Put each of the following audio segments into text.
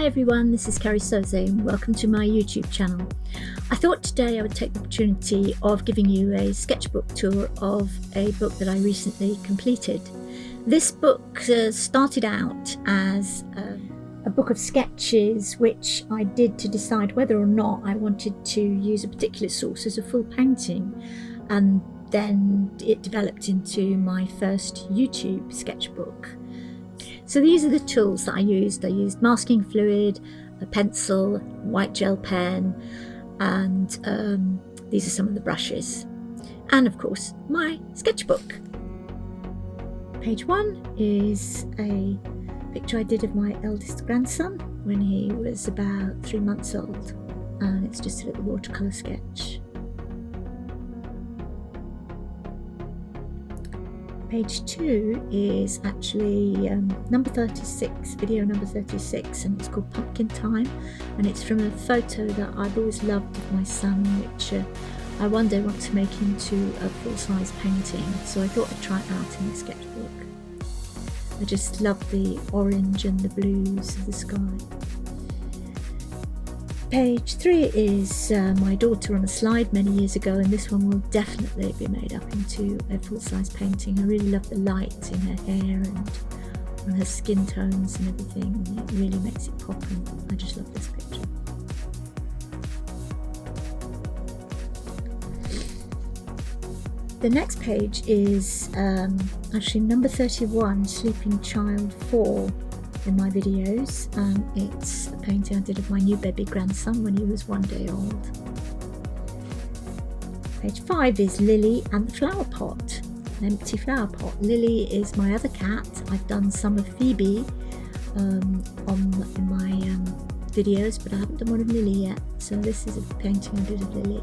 Hi everyone, this is Carie and welcome to my YouTube channel. I thought today I would take the opportunity of giving you a sketchbook tour of a book that I recently completed. This book started out as a book of sketches which I did to decide whether or not I wanted to use a particular source as a full painting, and then it developed into my first YouTube sketchbook. So these are the tools that I used. I used masking fluid, a pencil, white gel pen, and these are some of the brushes. And of course, my sketchbook. Page 1 is a picture I did of my eldest grandson when he was about 3 months old. And it's just a little watercolour sketch. Page 2 is actually number 36, video number 36, and it's called Pumpkin Time, and it's from a photo that I've always loved of my son, which I one day want to make into a full-size painting, so I thought I'd try it out in the sketchbook. I just love the orange and the blues of the sky. Page 3 is my daughter on a slide many years ago, and this one will definitely be made up into a full-size painting. I really love the light in her hair and on her skin tones and everything, and it really makes it pop, and I just love this picture. The next page is actually number 31, Sleeping Child 4. In my videos, it's a painting I did of my new baby grandson when he was 1 day old. Page 5 is Lily and the flower pot, an empty flower pot. Lily is my other cat. I've done some of Phoebe in my videos, but I haven't done one of Lily yet, so this is a painting I did of Lily.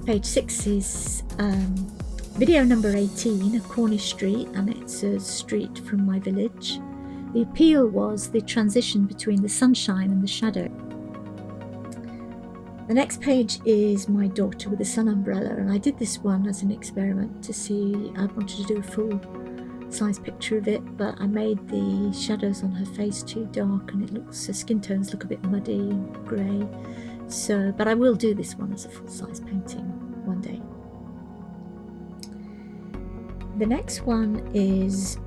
Page 6 is video number 18 of Cornish Street, and it's a street from my village. The appeal was the transition between the sunshine and the shadow. The next page is my daughter with a sun umbrella, and I did this one as an experiment to see. I wanted to do a full size picture of it, but I made the shadows on her face too dark, and her skin tones look a bit muddy and grey. But I will do this one as a full size painting one day. The next one is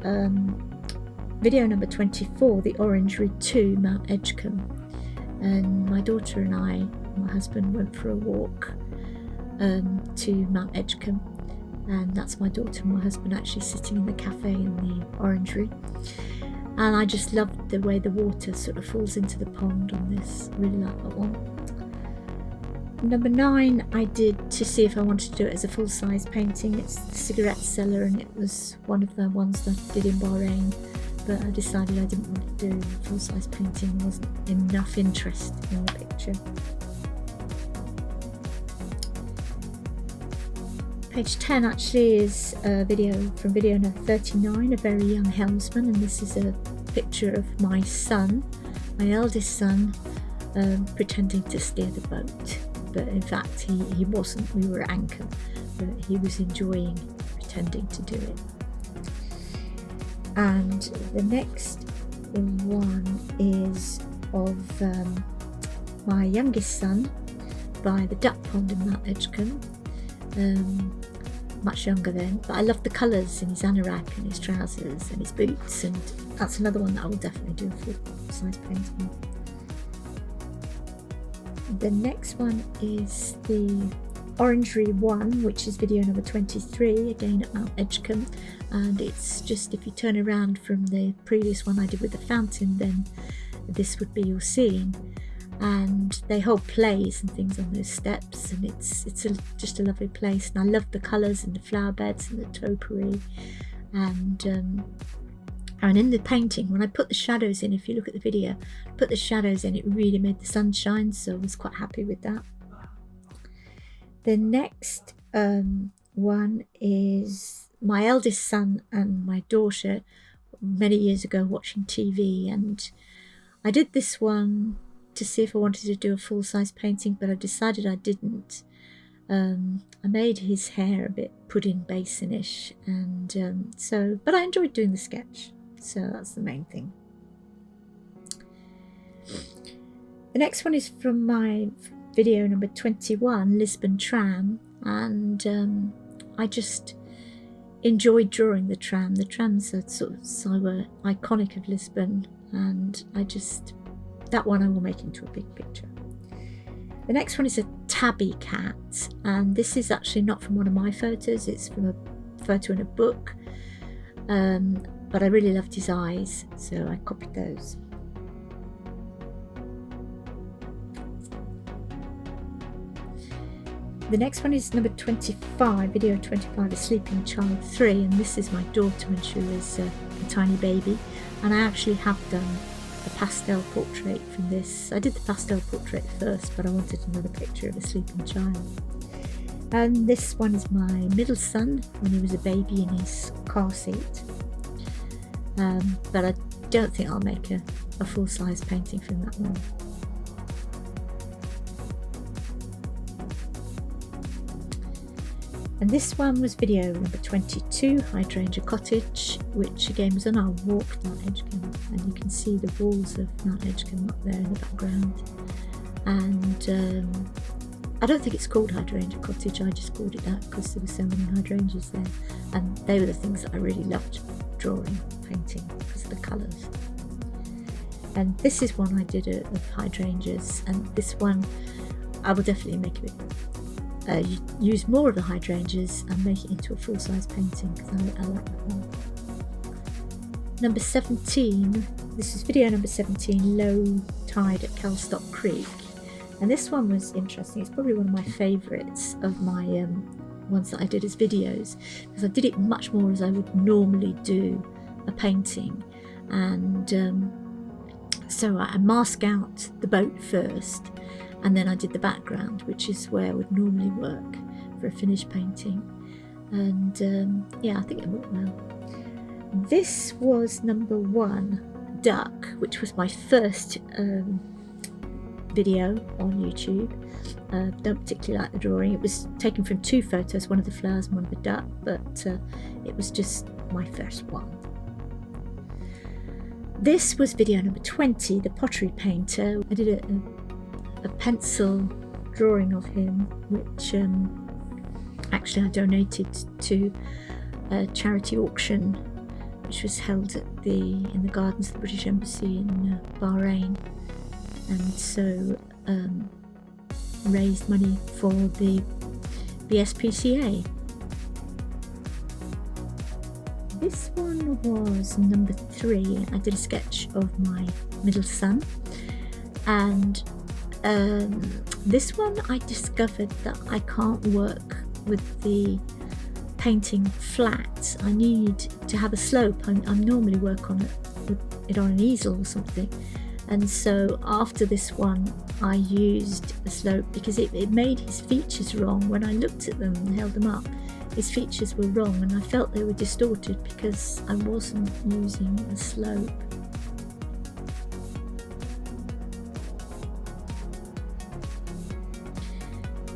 video number 24, the Orangery 2, Mount Edgecombe. And my daughter and I, my husband, went for a walk to Mount Edgecombe. And that's my daughter and my husband actually sitting in the cafe in the Orangery. And I just loved the way the water sort of falls into the pond on this. Really like that one. Number 9 I did to see if I wanted to do it as a full-size painting. It's the cigarette seller, and it was one of the ones that I did in Bahrain, but I decided I didn't want to do a full-size painting. There wasn't enough interest in the picture. Page 10 actually is a video from video number 39, a very young helmsman, and this is a picture of my son, my eldest son, pretending to steer the boat. But in fact he wasn't. We were at anchor, but he was enjoying pretending to do it. And the next one is of my youngest son by the duck pond in Mount Edgecombe. Much younger then, but I love the colours in his anorak and his trousers and his boots, and that's another one that I will definitely do a full-size painting. The next one is the Orangery 1, which is video number 23, again at Mount Edgecombe, and it's just, if you turn around from the previous one I did with the fountain, then this would be your scene, and they hold plays and things on those steps, and it's just a lovely place, and I love the colours and the flower beds and the topiary, and in the painting, when I put the shadows in, if you look at the video, put the shadows in, it really made the sun shine, so I was quite happy with that. The next one is my eldest son and my daughter many years ago watching TV, and I did this one to see if I wanted to do a full-size painting, but I decided I didn't. I made his hair a bit pudding basin-ish, and but I enjoyed doing the sketch. So that's the main thing. The next one is from my video number 21, Lisbon Tram, and I just enjoyed drawing the tram. The trams are sort of so iconic of Lisbon, and that one I will make into a big picture. The next one is a tabby cat, and this is actually not from one of my photos, it's from a photo in a book, but I really loved his eyes, so I copied those. The next one is number 25, video 25, A Sleeping Child 3, and this is my daughter when she was a tiny baby, and I actually have done a pastel portrait from this. I did the pastel portrait first, but I wanted another picture of a sleeping child. And this one is my middle son when he was a baby in his car seat, but I don't think I'll make a full-size painting from that one. And this one was video number 22, Hydrangea Cottage, which again was on our walk to Mount Edgecombe, and you can see the walls of Mount Edgecombe up there in the background. And I don't think it's called Hydrangea Cottage, I just called it that because there were so many hydrangeas there, and they were the things that I really loved drawing, painting, because of the colours. And this is one I did of hydrangeas, and this one I will definitely make a bit use more of the hydrangeas and make it into a full-size painting because I like that one. Number 17, this is video number 17, Low Tide at Kelstock Creek, and this one was interesting. It's probably one of my favourites of my ones that I did as videos, because I did it much more as I would normally do a painting, and so I mask out the boat first, and then I did the background, which is where I would normally work for a finished painting. And yeah, I think it worked well. This was number 1, Duck, which was my first video on YouTube. Don't particularly like the drawing. It was taken from 2 photos, one of the flowers and one of the duck, but it was just my first one. This was video number 20, The Pottery Painter. I did a pencil drawing of him, which actually I donated to a charity auction which was held at in the gardens of the British Embassy in Bahrain, and so raised money for the BSPCA. This one was number 3. I did a sketch of my middle son, and this one I discovered that I can't work with the painting flat. I need to have a slope. I normally work on it on an easel or something, and so after this one I used a slope because it made his features wrong. When I looked at them and held them up, his features were wrong, and I felt they were distorted because I wasn't using a slope.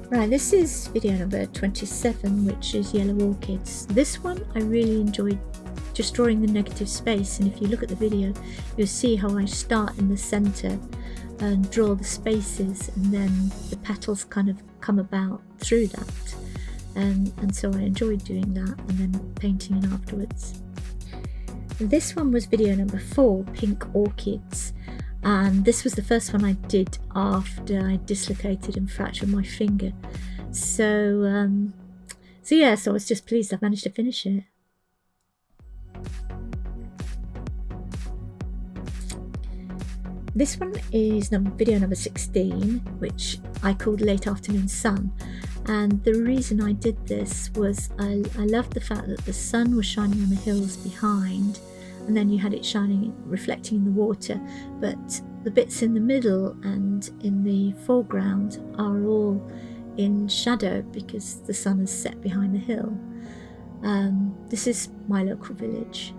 Right, this is video number 27, which is Yellow Orchids. This one I really enjoyed just drawing the negative space, and if you look at the video you'll see how I start in the centre and draw the spaces, and then the petals kind of come about through that, and so I enjoyed doing that and then painting it afterwards. This one was video number 4, Pink Orchids. And this was the first one I did after I dislocated and fractured my finger. So I was just pleased I managed to finish it. This one is video number 16, which I called Late Afternoon Sun. And the reason I did this was I loved the fact that the sun was shining on the hills behind, and then you had it shining, reflecting in the water, but the bits in the middle and in the foreground are all in shadow because the sun is set behind the hill. This is my local village.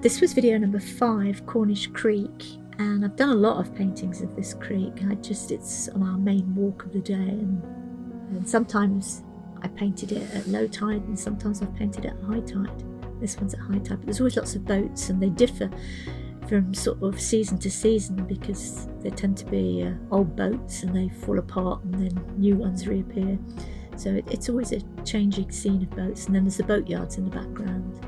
This was video number 5, Cornish Creek, and I've done a lot of paintings of this creek. It's on our main walk of the day, and sometimes I painted it at low tide and sometimes I've painted it at high tide. This one's at high tide, but there's always lots of boats and they differ from sort of season to season, because they tend to be old boats and they fall apart and then new ones reappear. So it's always a changing scene of boats, and then there's the boatyards in the background.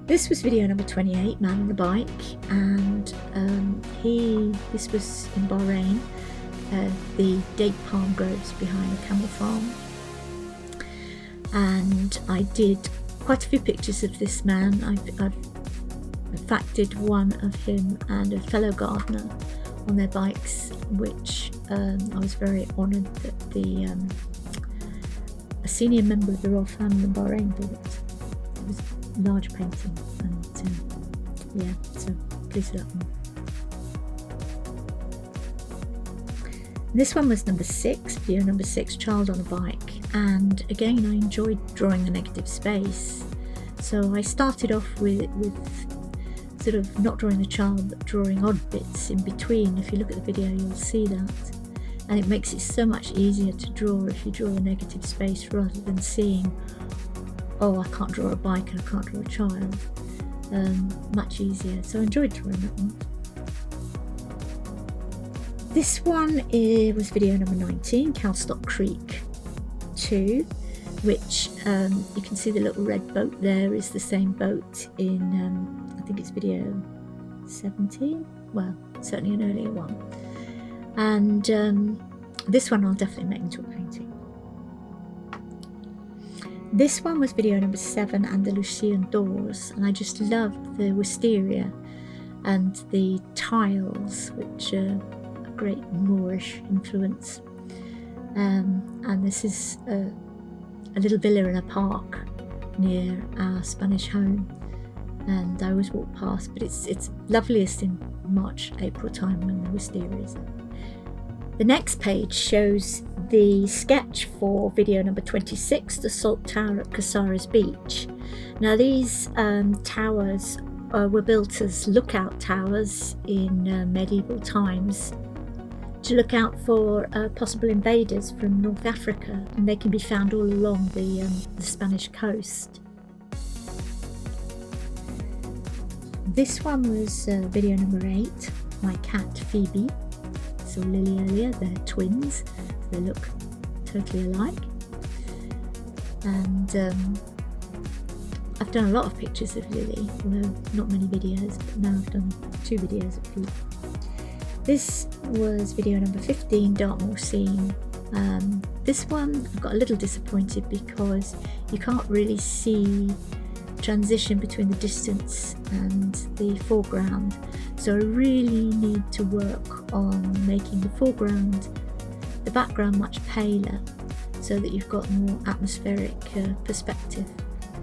This was video number 28, Man on the Bike, and this was in Bahrain, the date palm groves behind the camel farm. And I did quite a few pictures of this man. I've in fact did one of him and a fellow gardener on their bikes, which I was very honoured that a senior member of the royal family in Bahrain bought. It was a large painting, and yeah, so pleased with that one. This one was number 6, video number 6, Child on a Bike, and again I enjoyed drawing the negative space. So I started off with sort of not drawing the child but drawing odd bits in between. If you look at the video you'll see that, and it makes it so much easier to draw if you draw the negative space rather than seeing, oh, I can't draw a bike and I can't draw a child. Much easier, so I enjoyed drawing that one. This one was video number 19, Cowstock Creek 2, which you can see the little red boat there is the same boat in, I think it's video 17, well, certainly an earlier one. And this one I'll definitely make into a painting. This one was video number 7, Andalusian Doors, and I just loved the wisteria and the tiles, which are a great Moorish influence. And this is a little villa in a park near our Spanish home, and I always walk past, but it's loveliest in March, April time when the wisteria is up. The next page shows the sketch for video number 26, the Salt Tower at Casares Beach. Now these towers were built as lookout towers in medieval times to look out for possible invaders from North Africa, and they can be found all along the Spanish coast. This one was video number 8, my cat Phoebe. Saw Lily earlier, they're twins, they look totally alike. And I've done a lot of pictures of Lily, although not many videos, but now I've done 2 videos of Phoebe. This was video number 15, Dartmoor Scene. This one I got a little disappointed because you can't really see transition between the distance and the foreground, so I really need to work on making the foreground, the background much paler, so that you've got more atmospheric perspective.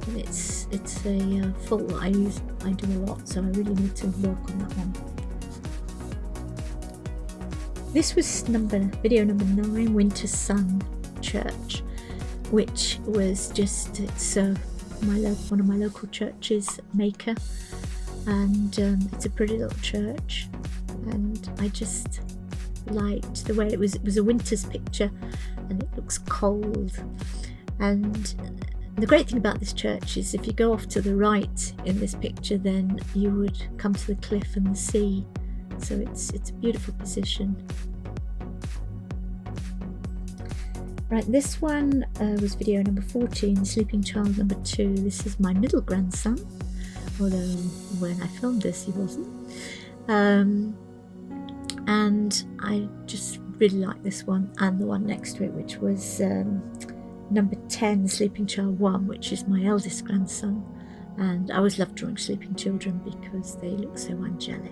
And it's a fault that I do a lot, so I really need to work on that one. This was video number 9, Winter Sun Church, which was just, it's one of my local churches, Maker, and it's a pretty little church, and I just liked the way it was a winter's picture, and it looks cold. And the great thing about this church is if you go off to the right in this picture, then you would come to the cliff and the sea, so it's a beautiful position. Right, this one was video number 14, Sleeping Child number 2. This is my middle grandson, although when I filmed this he wasn't. And I just really like this one and the one next to it, which was number 10, Sleeping Child 1, which is my eldest grandson. And I always love drawing sleeping children because they look so angelic.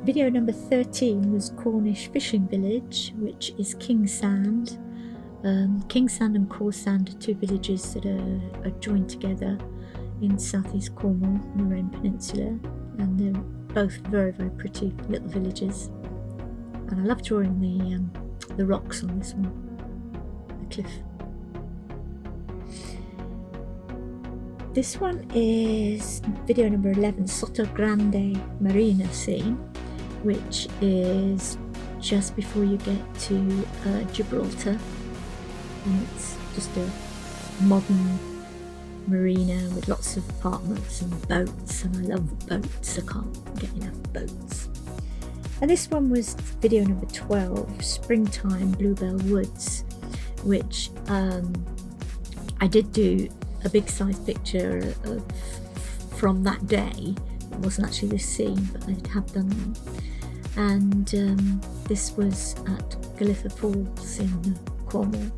Video number 13 was Cornish Fishing Village, which is King Sand. King Sand and Core Sand are 2 villages that are joined together in southeast Cornwall, Moraine Peninsula, and they're both very, very pretty little villages. And I love drawing the rocks on this one, the cliff. This one is video number 11, Soto Grande Marina Scene, which is just before you get to Gibraltar, and it's just a modern marina with lots of apartments and boats, and I love boats. I can't get enough boats. And this one was video number 12, Springtime Bluebell Woods, which I did do a big size picture of from that day. It wasn't actually this scene, but I have done one. And this was at Gallipher Falls in Cornwall.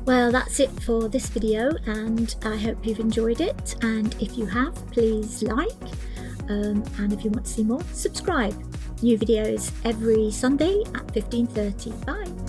Well, that's it for this video, and I hope you've enjoyed it. And if you have, please like, and if you want to see more, subscribe. New videos every Sunday at 15:30. Bye.